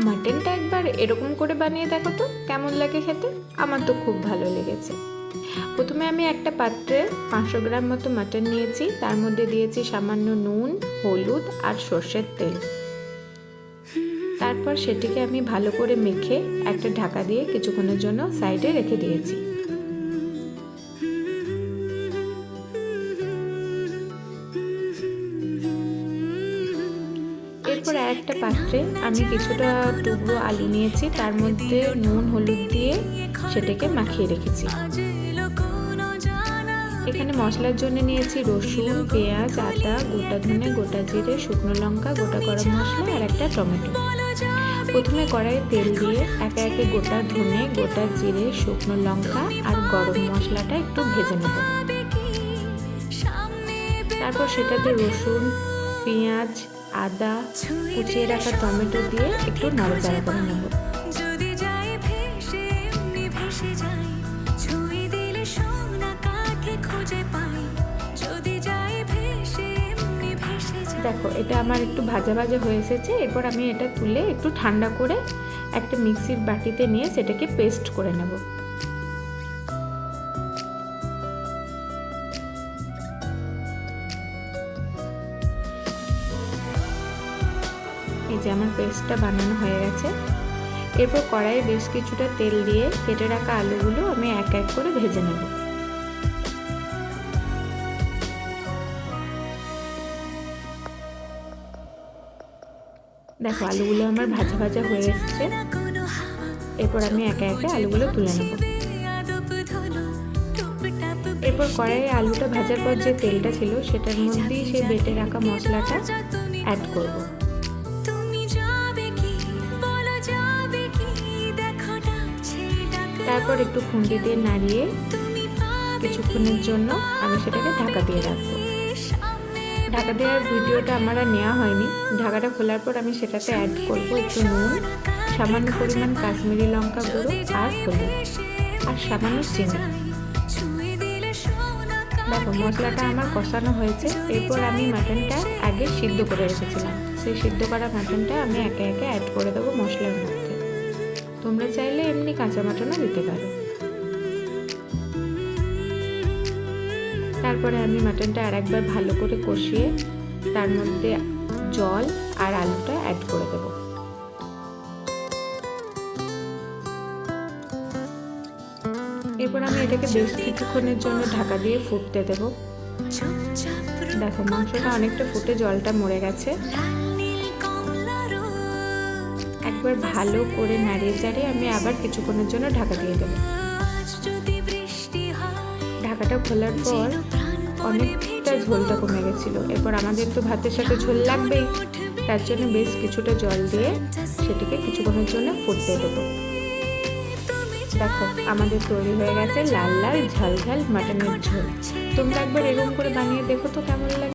মাটনটা একবার এরকম করে বানিয়ে দেখো তো কেমন লাগে খেতে। আমার তো খুব ভালো লেগেছে। প্রথমে আমি একটা পাত্রে 500 গ্রাম মতো মাটন নিয়েছি, তার মধ্যে দিয়েছি সামান্য নুন, হলুদ আর সর্ষের তেল। তারপর সেটিকে আমি ভালো করে মেখে একটা ঢাকা দিয়ে কিছুক্ষণের জন্য সাইডে রেখে দিয়েছি। এরপর একটা পাত্রে আমি কিছুটা টুকরো আলু নিয়েছি, তার মধ্যে নুন হলুদ দিয়ে সেটাকে মাখিয়ে রেখেছি। এখানে মশলার জন্য নিয়েছি রসুন, পেঁয়াজ, আদা, গোটা ধনে, গোটা জিরে, শুকনো লঙ্কা, গোটা গরম মশলা আর একটা টমেটো। প্রথমে কড়াইয়ে তেল দিয়ে একে একে গোটা ধনে, গোটা জিরে, শুকনো লঙ্কা আর গরম মশলাটা একটু ভেজে নেব। তারপর সেটাতে রসুন, পেঁয়াজ, আদা, কুচিয়ে রাখা টমেটো দিয়ে একটু নাড়াচাড়া করে নেব। দেখো এটা আমার একটু ভাজা ভাজা হয়ে এসেছে। এরপর আমি এটা তুলে একটু ঠান্ডা করে একটা মিক্সির বাটিতে নিয়ে সেটাকে পেস্ট করে নেব। এই যে আমার পেস্টটা বানানো হয়ে গেছে। এরপর কড়াইয়ে বেশ কিছুটা তেল দিয়ে কেটে রাখা আলুগুলো আমি এক এক করে ভেজে নেব। দেখো আলুগুলো আমার ভাজা ভাজা হয়ে এসেছে। এরপর আমি একে একে আলুগুলো তুলে নেব। এরপর কড়াইয়ে আলুটা ভাজার পর যে তেলটা ছিল সেটার মধ্যেই সেই বেটে রাখা মশলাটা অ্যাড করব। তারপর একটু খুন্তি দিয়ে নাড়িয়ে কিছুক্ষণের জন্য আমি সেটাকে ঢাকা দিয়ে রাখবো। ঢাকা দেওয়ার ভিডিওটা আমার আর নেওয়া হয়নি। ঢাকাটা খোলার পর আমি সেটাতে অ্যাড করব একটু নুন, সামান্য পরিমাণ কাশ্মীরি লঙ্কা গুঁড়ো আর হলুদ আর সামান্য চিনি। দেখো মশলাটা আমার কষানো হয়েছে। এরপর আমি মাটনটা আগে সিদ্ধ করে রেখেছিলাম, সেই সিদ্ধ করা মাটনটা আমি একে একে অ্যাড করে দেবো মশলার মধ্যে। তোমরা চাইলে এমনি কাঁচা মাটনও দিতে পারো। তারপরে আমি মাটনটা আর একবার ভালো করে কষিয়ে তার মধ্যে জল আর আলুটা অ্যাড করে দেব। এরপর আমি এটাকে বেশ কিছুক্ষণের জন্য ঢাকা দিয়ে ফুটতে দেব। দেখো মাংসটা অনেকটা ফুটে জলটা মরে গেছে। একবার ভালো করে নাড়িয়ে চাড়িয়ে আমি আবার কিছুক্ষণের জন্য ঢাকা দিয়ে দেব। ঢাকাটা খোলার পর অনেকটা ঝোলটা কমে গেছিলো। এরপর আমাদের তো ভাতের সাথে ঝোল লাগবেই, তার জন্য বেশ কিছুটা জল দিয়ে সেটিকে কিছুক্ষণের জন্য ফুটতে দেবো। দেখো আমাদের তৈরি হয়ে গেছে লাল লাল ঝাল ঝাল মাটনের ঝোল। তোমরা একবার এরকম করে বানিয়ে দেখো তো কেমন লাগে।